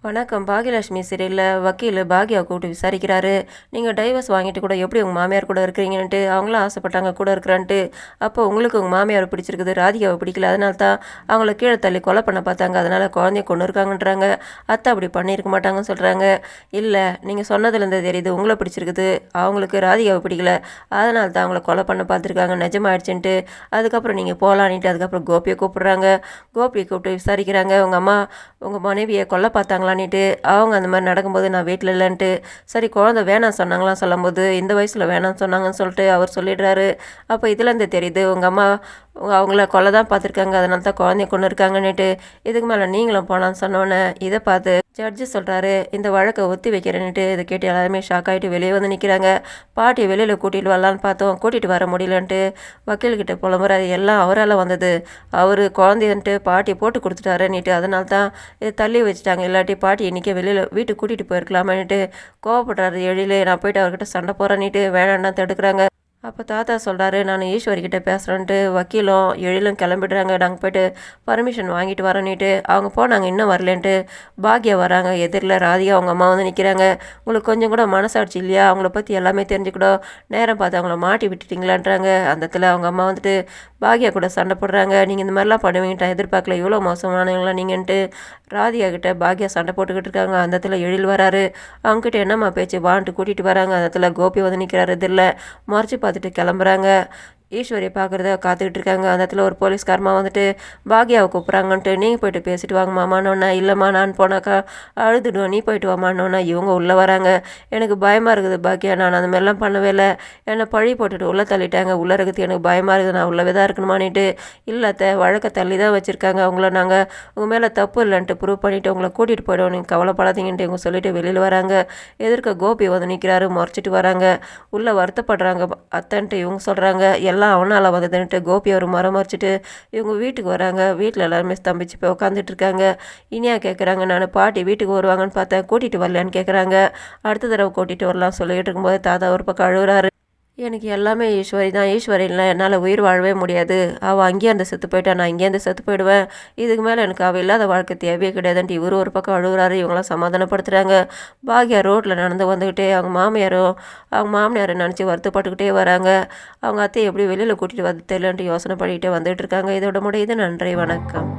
வணக்கம். பாகியலட்சுமி சீரியல்ல வக்கீல் பாக்யாவை கூப்பிட்டு விசாரிக்கிறாரு. நீங்கள் டைவர்ஸ் வாங்கிட்டு கூட எப்படி உங்கள் மாமியார் கூட இருக்கிறீங்கன்ட்டு அவங்களும் ஆசைப்பட்டாங்க கூட இருக்கிறான்ட்டு. அப்போ உங்களுக்கு உங்கள் மாமியாரை பிடிச்சிருக்குது, ராதிகாவை பிடிக்கல, அதனால தான் அவங்கள கீழே தள்ளி கொலை பண்ண பார்த்தாங்க, அதனால் குழந்தைய கொண்டு இருக்காங்கன்றாங்க. அத்தை அப்படி பண்ணியிருக்க மாட்டாங்கன்னு சொல்கிறாங்க. இல்லை, நீங்கள் சொன்னதுலேருந்து தெரியுது உங்களை பிடிச்சிருக்குது, அவங்களுக்கு ராதிகாவை பிடிக்கல, அதனால தான் அவங்கள கொலை பண்ண பார்த்துருக்காங்க, நிஜமாயிடுச்சுன்ட்டு. அதுக்கப்புறம் நீங்கள் போகலான்ட்டு அதுக்கப்புறம் கோபியை கூப்பிட்றாங்க. கோபியை கூப்பிட்டு விசாரிக்கிறாங்க. உங்கள் அம்மா உங்கள் மனைவியை கொல்ல பார்த்தாங்களான்ட்டு. அவங்க அந்த மாதிரி நடக்கும்போது நான் வீட்டில் இல்லைன்ட்டு. சரி, குழந்தை வேணாம் சொன்னாங்களாம் சொல்லும்போது இந்த வயசில் வேணாம்னு சொன்னாங்கன்னு சொல்லிட்டு அவர் சொல்லிடுறாரு. அப்போ இதுலேருந்து தெரியுது உங்கள் அம்மா அவங்கள கொலை தான் பார்த்துருக்காங்க, அதனால தான் குழந்தைய கொண்டு இருக்காங்கன்னுட்டு. இதுக்கு மேலே நீங்களும் போனான்னு சொன்னோன்னே இதை பார்த்து ஜட்ஜு சொல்கிறாரு, இந்த வழக்கை ஒத்தி வைக்கிறேன்னுட்டு. இதை கேட்டு எல்லாருமே ஷாக் ஆகிட்டு வெளியே வந்து நிற்கிறாங்க. பாட்டியை வெளியில் கூட்டிகிட்டு வரலான்னு பார்த்தோம், கூட்டிகிட்டு வர முடியலன்ட்டு வக்கீல்கிட்ட புலம்புறாரு. எல்லாம் அவரால் வந்தது, அவர் குழந்தைன்ட்டு பாட்டியை போட்டு கொடுத்துட்டாருன்னுட்டு, அதனால தான் இது தள்ளி வச்சுட்டாங்க, இல்லாட்டி பாட்டி இன்றைக்கி வெளியில் வீட்டுக்கு கூட்டிகிட்டு போயிருக்கலாமான்னுட்டு கோவப்படுறாரு. எழில் நான் போயிட்டு அவர்கிட்ட சண்டை போகிறேன்னுட்டு வேணான்னா தடுக்கிறாங்க. அப்போ தாத்தா சொல்கிறாரு, நான் ஈஸ்வரிக்கிட்ட பேசுகிறேன்ட்டு. வக்கீலும் எழிலும் கிளம்பிடுறாங்க. நாங்கள் போய்ட்டு பர்மிஷன் வாங்கிட்டு வரோன்னுட்டு அவங்க போனாங்க, இன்னும் வரலன்ட்டு. பாக்யா வராங்க. எதிரில் ராதிகா அவங்க அம்மா வந்து நிற்கிறாங்க. உங்களுக்கு கொஞ்சம் கூட மனசாட்சி இல்லையா, அவங்கள பற்றி எல்லாமே தெரிஞ்சுக்கூடும், நேரம் பார்த்து அவங்கள மாட்டி விட்டுட்டிங்களான்றாங்க. அந்த இடத்துல அவங்க அம்மா வந்துட்டு பாக்யா கூட சண்டை போடுறாங்க. நீங்கள் இந்த மாதிரிலாம் பண்ணுவீங்கட்டா எதிர்பார்க்கல, இவ்வளோ மோசமானவங்களா நீங்கன்ட்டு ராதிகா கிட்ட பாக்யா சண்டை போட்டுக்கிட்டு இருக்காங்க. அந்த இடத்துல எழில் வராரு. அவங்ககிட்ட என்னம்மா பேச்சு வான்ட்டு கூட்டிகிட்டு வராங்க. அந்த இடத்துல கோபி வந்து நிற்கிறாரு. இதில் மறைச்சி பார்த்துட்டு கிளம்புறாங்க. ஈஸ்வரியை பார்க்குறத காத்துக்கிட்டு இருக்காங்க. அந்த இடத்துல ஒரு போலீஸ்காரமா வந்துட்டு பாக்யாவை கூப்பிட்றாங்கன்ட்டு, நீங்கள் போய்ட்டு பேசிட்டு வாங்க மாமானோன்னா. இல்லைம்மா நான் போனாக்கா அழுதுடுவோம், நீ போயிட்டு வாமானோன்னா. இவங்க உள்ளே வராங்க. எனக்கு பயமாக இருக்குது பாக்யா, நான் அந்த மாதிரிலாம் பண்ணவே இல்லை, என்னை பழி போட்டுட்டு உள்ளே தள்ளிட்டாங்க, உள்ளே இருக்கிறது எனக்கு பயமாக இருக்குது, நான் உள்ளவே தான் இருக்கணுமானிட்டு. இல்லத்த வழக்கை தள்ளி தான் வச்சுருக்காங்க, அவங்கள நாங்கள் உங்கள் மேலே தப்பு இல்லைன்ட்டு ப்ரூவ் பண்ணிவிட்டு உங்களை கூட்டிகிட்டு போய்டுவோம், நீங்கள் கவலைப்படாதீங்கன்ட்டு இவங்க சொல்லிவிட்டு வெளியில் வராங்க. எதிர்க்க கோபி வந்து நிற்கிறாரு, முறைச்சிட்டு வராங்க. உள்ளே வருத்தப்படுறாங்க அத்தன்ட்டு. இவங்க சொல்கிறாங்க எல்லாம் அவனால் வந்ததுன்ட்டு. கோபி அவர் மறைச்சிட்டு இவங்க வீட்டுக்கு வராங்க. வீட்டில் எல்லாருமே ஸ்தம்பிச்சு போய் உட்காந்துட்டு இருக்காங்க. இனியா கேட்குறாங்க, நான் பாட்டி வீட்டுக்கு வருவாங்கன்னு பார்த்தேன், கூட்டிகிட்டு வரலையான்னு கேட்குறாங்க. அடுத்த தடவை கூட்டிகிட்டு வரலாம் சொல்லிகிட்டு இருக்கும்போது தாத்தா ஒரு பக்கம் அழுகுறாரு. எனக்கு எல்லாமே ஈஸ்வரி தான், ஈஸ்வரி இல்லை என்னால் உயிர் வாழவே முடியாது, அவள் அங்கேருந்து செத்து போயிட்டா, நான் இங்கேருந்து செத்து போயிடுவேன், இதுக்கு மேலே எனக்கு அவள் இல்லாத வாழ்க்கை தேவையே கிடையாதுன்ட்டு இவர் ஒரு பக்கம் அழுகுறாரு. இவங்களாம் சமாதானப்படுத்துகிறாங்க. பாக்யா ரோட்டில் நடந்து வந்துக்கிட்டே அவங்க மாமியாரை நினச்சி வருத்தப்பட்டுக்கிட்டே வராங்க. அவங்க அத்தையை எப்படி வெளியில் கூட்டிகிட்டு வந்து தெரியலன்ட்டு யோசனை பண்ணிக்கிட்டே வந்துகிட்டு இருக்காங்க. இதோட முடியுது. நன்றி, வணக்கம்.